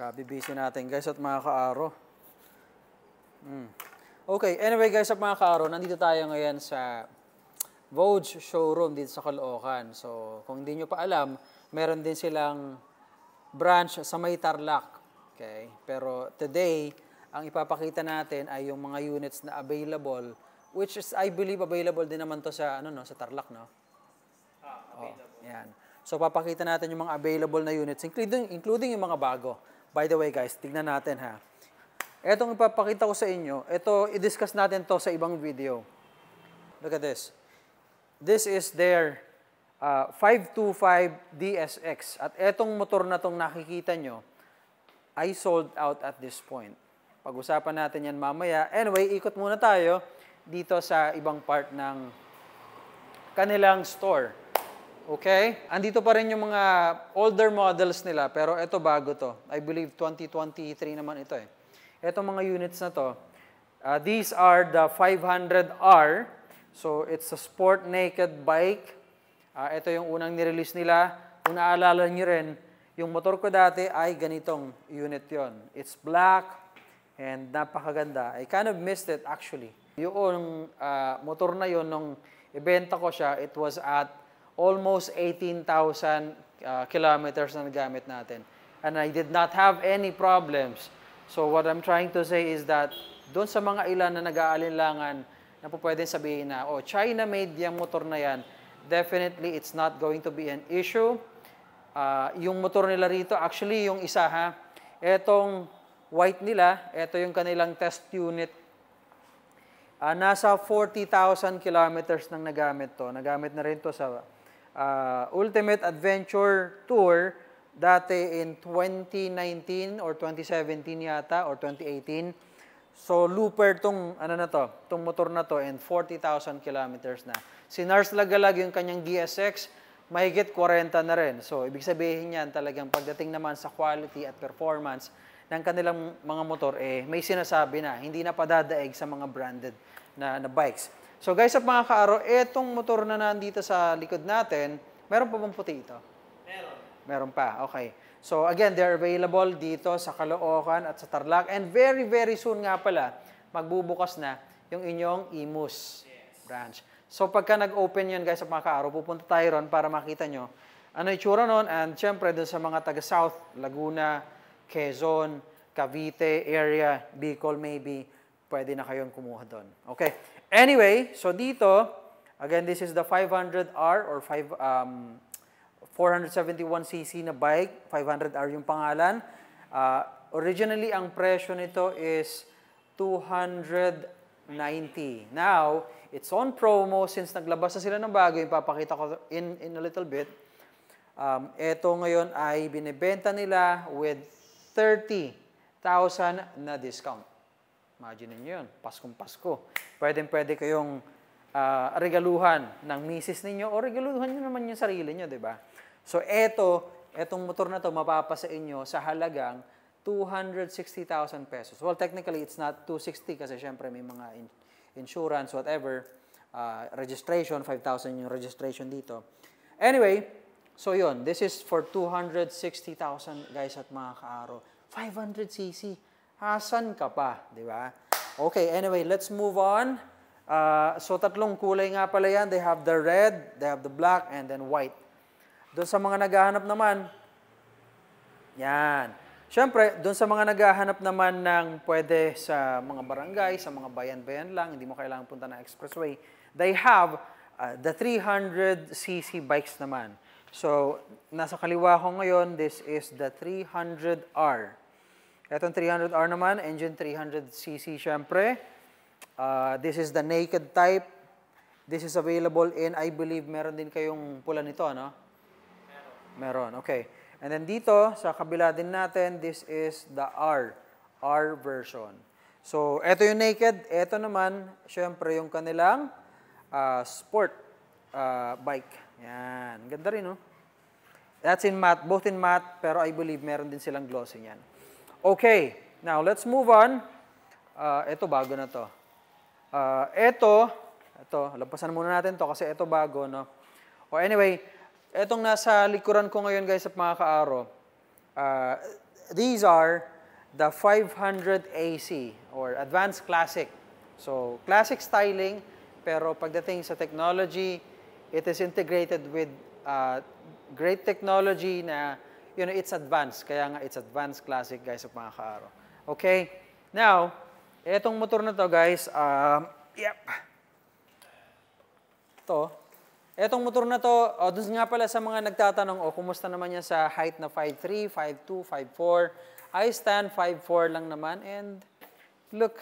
Grabe busy natin guys at mga kaaro. Okay, anyway guys at mga kaaro, nandito tayo ngayon sa Vogue showroom dito sa Caloocan. So, kung hindi nyo pa alam, meron din silang branch sa May Tarlac. Okay? Pero today, ang ipapakita natin ay yung mga units na available, which is, I believe, available din naman to sa, sa Tarlac, no? Available. Yan. So, papakita natin yung mga available na units, including yung mga bago. By the way, guys, tignan natin, ha. Etong ipapakita ko sa inyo, ito, i-discuss natin to sa ibang video. Look at this. This is their 525 DSX. At etong motor na tong nakikita nyo, ay sold out at this point. Pag-usapan natin yan mamaya. Anyway, ikot muna tayo dito sa ibang part ng kanilang store. Okay? Andito pa rin yung mga older models nila, pero ito bago to. I believe 2023 naman ito eh. Itong mga units na to, these are the 500R. So, it's a sport naked bike. Ito yung unang nirelease nila. Kung naalala nyo rin, yung motor ko dati ay ganitong unit yon. It's black and napakaganda. I kind of missed it actually. Yung motor na yon, nung ibenta ko siya, it was at almost 18,000 kilometers na nagamit natin. And I did not have any problems. So what I'm trying to say is that doon sa mga ilan na nag-aalinlangan na po pwedeng sabihin na, oh, China-made yung motor na yan, definitely it's not going to be an issue. Yung motor nila rito, actually yung isa ha, etong white nila, ito yung kanilang test unit. Nasa 40,000 kilometers nang nagamit to. Nagamit na rin to sa Ultimate Adventure Tour dati in 2019 or 2017 yata or 2018. So looper tong tong motor na to and 40,000 kilometers na. Si Nars Lagalag yung kanyang DSX, mahigit 40 na rin. So ibig sabihin niyan talagang pagdating naman sa quality at performance ng kanilang mga motor may sinasabi na, hindi na padadaig sa mga branded na bikes. So guys at mga kaaro, etong motor na nandito sa likod natin, meron pa bang puti ito? Meron. Meron pa, okay. So again, they're available dito sa Caloocan at sa Tarlac. And very, very soon nga pala, magbubukas na yung inyong Imus branch. So pagka nag-open yan guys at mga kaaro, pupunta tayo ron para makita nyo ano itsura nun. And syempre dun sa mga taga-South, Laguna, Quezon, Cavite area, Bicol maybe, pwede na kayong kumuha doon. Okay. Anyway, so dito, again, this is the 500R or 471cc na bike. 500R yung pangalan. Originally, ang presyo nito is 290. Now, it's on promo since naglabas na sila ng bago. Yung papakita ko in a little bit. Ito ngayon ay binibenta nila with 30,000 na discount. Imagine niyo yun, Paskong Pasko. Pwede kayong regaluhan ng misis ninyo o regaluhan nyo naman yung sarili nyo, di ba? So, etong motor na to mapapasa inyo sa halagang 260,000 pesos. Well, technically, it's not 260 kasi syempre may mga insurance, whatever, registration, 5,000 yung registration dito. Anyway, so yun, this is for 260,000 guys at mga kaaro. 500cc. Hasan ka pa, di ba? Okay, anyway, let's move on. So, tatlong kulay nga pala yan. They have the red, they have the black, and then white. Doon sa mga naghahanap naman, yan. Siyempre, doon sa mga naghahanap naman ng pwede sa mga barangay, sa mga bayan-bayan lang, hindi mo kailangan punta ng expressway, they have the 300cc bikes naman. So, nasa kaliwa ko ngayon, this is the 300R. Itong 300R naman, engine 300cc syempre. This is the naked type. This is available in, I believe, meron din kayong pula nito, no? Meron, okay. And then dito, sa kabila din natin, this is the R version. So, ito yung naked. Ito naman, syempre, yung kanilang sport bike. Yan. Ganda rin, no? That's in matte, both in matte, pero I believe meron din silang glossy yan. Okay, now let's move on. Ito bago na to. Ito, lampasan muna natin to kasi ito bago, no? Anyway, etong nasa likuran ko ngayon guys at mga kaaro, these are the 500 AC or Advanced Classic. So, classic styling, pero pagdating sa technology, it is integrated with great technology na, it's advanced. Kaya nga, it's Advanced Classic, guys, of mga kaaro. Okay? Now, etong motor na to, guys, etong motor na to, dun nga pala sa mga nagtatanong, kumusta naman yan sa height na 5'3", 5'2", 5'4", I stand 5'4" lang naman, and look,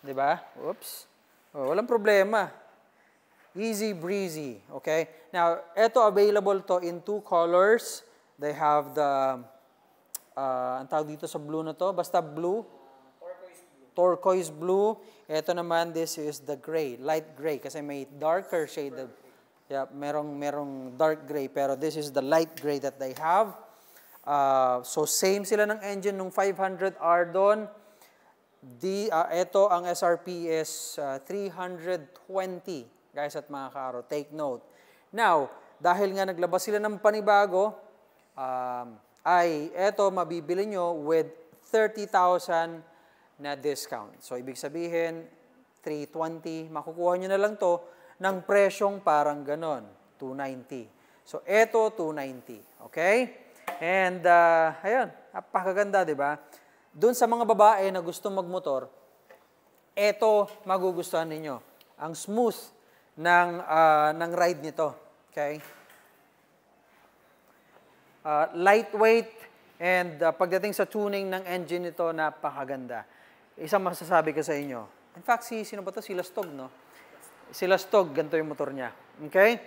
di ba? Oops. Walang problema. Easy breezy, okay? Now, ito available to in 2 colors. They have the, ang tawag dito sa blue na to, basta blue. Turquoise blue. Ito naman, this is the gray, light gray, kasi may darker shade of, merong dark gray, pero this is the light gray that they have. So, same sila ng engine nung 500R doon. Ito, ang SRP is 320, guys at mga kaaro. Take note. Now, dahil nga naglabas sila ng panibago, ito mabibili nyo with 30,000 na discount. So, ibig sabihin, 320, makukuha nyo na lang to ng presyong parang ganon, 290. So, ito, 290. Okay? And, ayun, napakaganda, di ba? Doon sa mga babae na gusto magmotor, ito magugustuhan ninyo. Ang smooth ng ride nito. Okay? Lightweight, and pagdating sa tuning ng engine nito, napakaganda. Isang masasabi ko sa inyo. In fact, sino ba ito? Si Lastog, no? Si Lastog, ganito yung motor niya. Okay?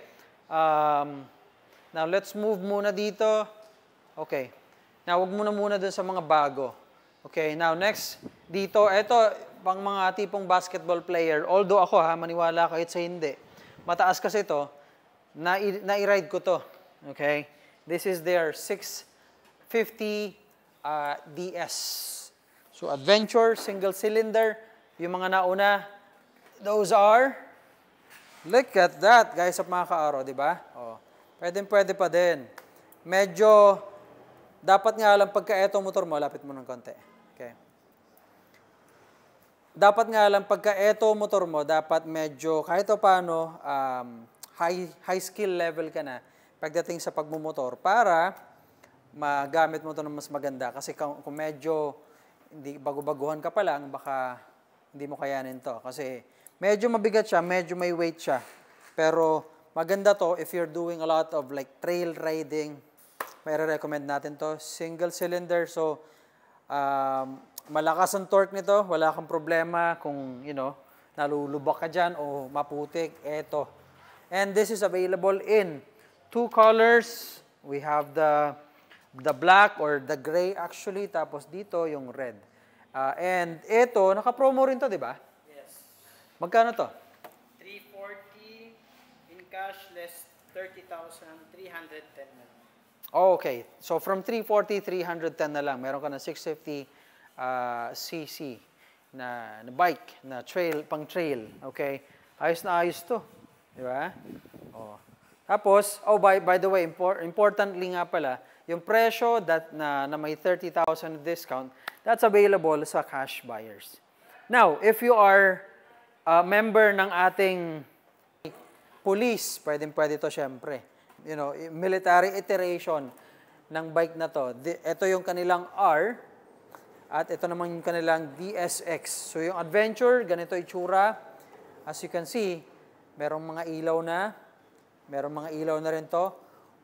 Now, let's move muna dito. Okay. Now, wag muna dun sa mga bago. Okay, now next, dito, ito, pang mga tipong basketball player. Although ako, maniwala kahit sa hindi. Mataas kasi ito, na-ride ko to. Okay? This is their 650 DS. So, Adventure, single cylinder. Yung mga nauna, those are, look at that, guys, at mga kaaro, di ba? Pwede pa din. Medyo, dapat nga lang pagka etong motor mo, lapit mo ng konti. Okay. Dapat nga lang pagka etong motor mo, dapat medyo, kahit o paano, high skill level ka na pagdating sa pagmumotor para magamit mo ito ng mas maganda. Kasi kung medyo bago-baguhan ka pa lang, baka hindi mo kayanin to. Kasi medyo mabigat siya, medyo may weight siya. Pero maganda to if you're doing a lot of like trail riding. May recommend natin to. Single cylinder. So, malakas ang torque nito. Wala kang problema kung, nalulubak ka dyan o maputik. Eto. And this is available in 2 colors. We have the black or the gray actually. Tapos dito yung red. And ito, naka-promo rin to, di ba? Yes. Magkano to? 340 in cash, less 30,310 na. Okay. So, from 340, 310 na lang. Meron ka ng 650 cc na bike, na pang trail. Okay? Ayos na ayos to. Di ba? Tapos, by the way, importantly nga pala, yung presyo na may 30,000 discount, that's available sa cash buyers. Now, if you are a member ng ating police, pwede to syempre. Military iteration ng bike na to. Ito yung kanilang R at ito naman yung kanilang DSX. So yung Adventure, ganito itsura. As you can see, merong mga ilaw na rin to.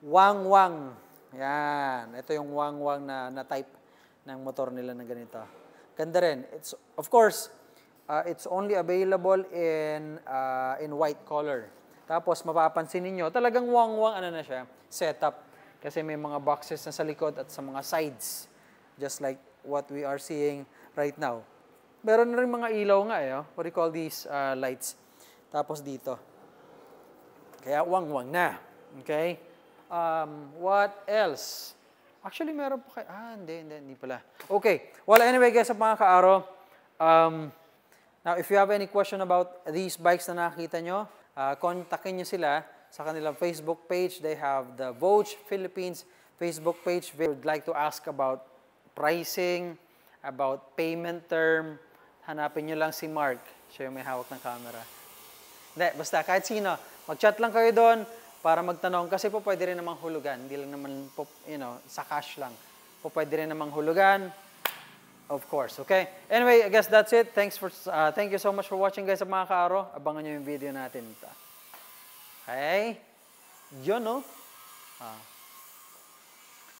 Wang-wang. Yan. Ito yung wang-wang na type ng motor nila na ganito. Ganda rin. Of course, it's only available in white color. Tapos, mapapansin ninyo, talagang wang-wang na siya, setup. Kasi may mga boxes na sa likod at sa mga sides. Just like what we are seeing right now. Meron na rin mga ilaw nga What do you call these lights? Tapos dito. Kaya wang-wang na. Okay? What else? Actually, meron pa kayo. Hindi pala. Okay. Well, anyway, guys, sa mga kaaro, now, if you have any question about these bikes na nakita nyo, kontakin nyo sila sa kanilang Facebook page. They have the Vogue Philippines Facebook page. If you would like to ask about pricing, about payment term, hanapin nyo lang si Mark. Siya yung may hawak ng camera. Hindi, basta kahit sino, mag-chat lang kayo doon para magtanong. Kasi po pwede rin namang hulugan. Hindi lang naman po, sa cash lang. Po pwede rin namang hulugan. Of course, okay? Anyway, I guess that's it. Thank you so much for watching, guys, mga kaaro. Abangan nyo yung video natin. Okay? Yun, no?